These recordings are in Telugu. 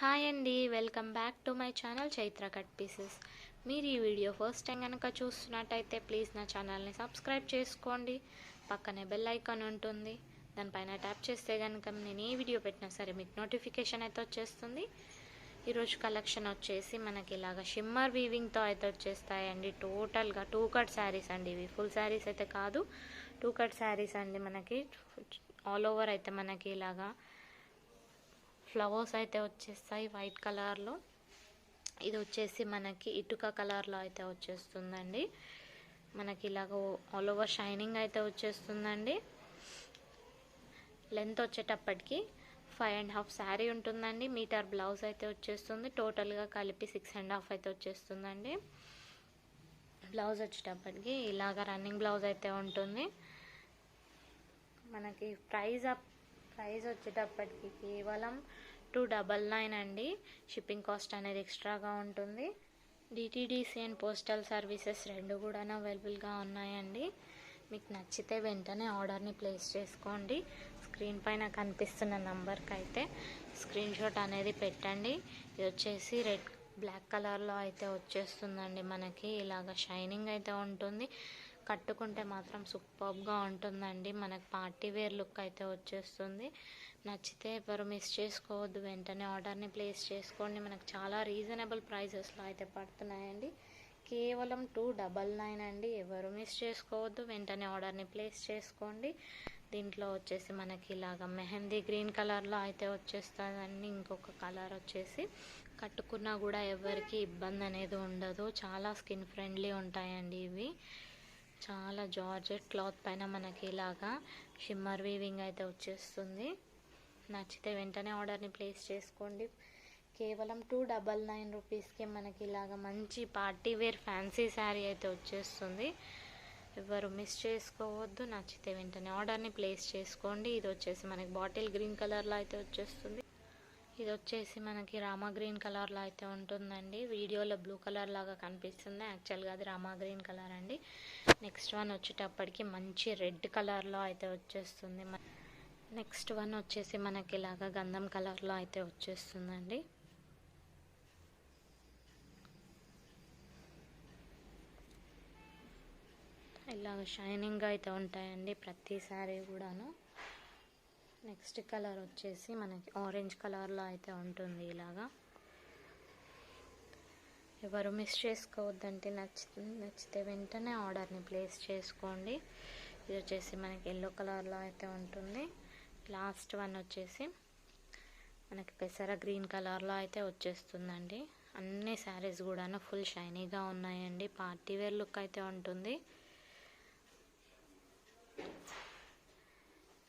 హాయ్ అండి, welcome back to my channel Chaitra cut pieces. మీరు ఈ వీడియో ఫస్ట్ టైం కనుక చూస్తున్నట్టయితే ప్లీజ్ నా ఛానల్ని సబ్స్క్రైబ్ చేసుకోండి. పక్కనే బెల్ ఐకాన్ ఉంటుంది, దానిపైన ట్యాప్ చేస్తే కనుక నేను ఏ వీడియో పెట్టినా సరే మీకు నోటిఫికేషన్ అయితే వచ్చేస్తుంది. ఈరోజు కలెక్షన్ వచ్చేసి మనకి ఇలాగ షిమ్మర్ వీవింగ్తో అయితే వచ్చేస్తాయండి. టోటల్గా 2 కట్ శారీస్ అండి. ఇవి ఫుల్ శారీస్ అయితే కాదు, 2 కట్ శారీస్ అండి. మనకి ఆల్ ఓవర్ అయితే మనకి ఇలాగా ఫ్లవర్స్ అయితే వచ్చేస్తాయి వైట్ కలర్లో. ఇది వచ్చేసి మనకి ఇటుక కలర్లో అయితే వచ్చేస్తుందండి. మనకి ఇలాగ ఆల్ ఓవర్ షైనింగ్ అయితే వచ్చేస్తుందండి. లెంత్ వచ్చేటప్పటికి 5.5 శారీ ఉంటుందండి. మీటర్ బ్లౌజ్ అయితే వచ్చేస్తుంది. టోటల్గా కలిపి 6.5 అయితే వచ్చేస్తుందండి. బ్లౌజ్ వచ్చేటప్పటికి ఇలాగ రన్నింగ్ బ్లౌజ్ అయితే ఉంటుంది. మనకి ప్రైస్ వచ్చేటప్పటికి కేవలం 299 అండి. షిప్పింగ్ కాస్ట్ అనేది ఎక్స్ట్రాగా ఉంటుంది. డిటీడీసీ అండ్ పోస్టల్ సర్వీసెస్ రెండు కూడా అవైలబుల్గా ఉన్నాయండి. మీకు నచ్చితే వెంటనే ఆర్డర్ని ప్లేస్ చేసుకోండి. స్క్రీన్ పైన కనిపిస్తున్న నంబర్కి అయితే స్క్రీన్ షాట్ అనేది పెట్టండి. ఇది వచ్చేసి బ్లాక్ కలర్లో అయితే వచ్చేస్తుందండి. మనకి ఇలాగ షైనింగ్ అయితే ఉంటుంది. కట్టుకుంటే మాత్రం సూపర్గా ఉంటుందండి. మనకు పార్టీ వేర్ లుక్ అయితే వచ్చేస్తుంది. నచ్చితే ఎవరు మిస్ చేసుకోవద్దు, వెంటనే ఆర్డర్ని ప్లేస్ చేసుకోండి. మనకు చాలా రీజనబుల్ ప్రైజెస్లో అయితే పడుతున్నాయండి. కేవలం 299 అండి. ఎవరు మిస్ చేసుకోవద్దు, వెంటనే ఆర్డర్ని ప్లేస్ చేసుకోండి. దీంట్లో వచ్చేసి మనకి ఇలాగ మెహందీ గ్రీన్ కలర్లో అయితే వచ్చేస్తుందండి. ఇంకొక కలర్ వచ్చేసి కట్టుకున్నా కూడా ఎవరికి ఇబ్బంది అనేది ఉండదు. చాలా స్కిన్ ఫ్రెండ్లీ ఉంటాయండి ఇవి. చాలా జార్జెట్ క్లాత్ పైన మనకి ఇలాగా షిమ్మర్ వీవింగ్ అయితే వచ్చేస్తుంది. నచ్చితే వెంటనే ఆర్డర్ని ప్లేస్ చేసుకోండి. కేవలం 299 రూపీస్కి మనకి ఇలాగ మంచి పార్టీ వేర్ ఫ్యాన్సీ శారీ అయితే వచ్చేస్తుంది. ఎవరు మిస్ చేసుకోవద్దు. నచ్చితే వెంటనే ఆర్డర్ని ప్లేస్ చేసుకోండి. ఇది వచ్చేసి మనకి బాటిల్ గ్రీన్ కలర్లో అయితే వచ్చేస్తుంది. ఇది వచ్చేసి మనకి రామా గ్రీన్ కలర్లో అయితే ఉంటుందండి. వీడియోలో బ్లూ కలర్ లాగా కనిపిస్తుంది, యాక్చువల్గా అది రామా గ్రీన్ కలర్ అండి. నెక్స్ట్ వన్ వచ్చేటప్పటికి మంచి రెడ్ కలర్లో అయితే వచ్చేస్తుంది. నెక్స్ట్ వన్ వచ్చేసి మనకి ఇలాగా గంధం కలర్లో అయితే వచ్చేస్తుందండి. ఇలాగ షైనింగ్గా అయితే ఉంటాయండి ప్రతి సారీ కూడాను. నెక్స్ట్ కలర్ వచ్చేసి మనకి ఆరెంజ్ కలర్లో అయితే ఉంటుంది. ఇలాగా ఎవరు మిస్ చేసుకోవద్దంటే నచ్చితే వెంటనే ఆర్డర్ని ప్లేస్ చేసుకోండి. ఇది వచ్చేసి మనకి ఎల్లో కలర్లో అయితే ఉంటుంది. లాస్ట్ వన్ వచ్చేసి మనకి పెసర గ్రీన్ కలర్లో అయితే వచ్చేస్తుందండి. అన్ని శారీస్ కూడాను ఫుల్ షైనీగా ఉన్నాయండి. పార్టీ వేర్ లుక్ అయితే ఉంటుంది.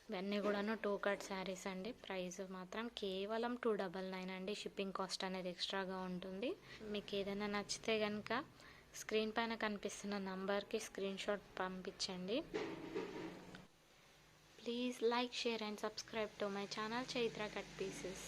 ఇవన్నీ కూడాను 2 కట్ శారీస్ అండి. ప్రైస్ మాత్రం కేవలం 299 అండి. షిప్పింగ్ కాస్ట్ అనేది ఎక్స్ట్రాగా ఉంటుంది. మీకు ఏదైనా నచ్చితే కనుక స్క్రీన్ పైన కనిపిస్తున్న నంబర్కి స్క్రీన్ షాట్ పంపించండి. Please like, share and subscribe to my channel Chaitra cut pieces.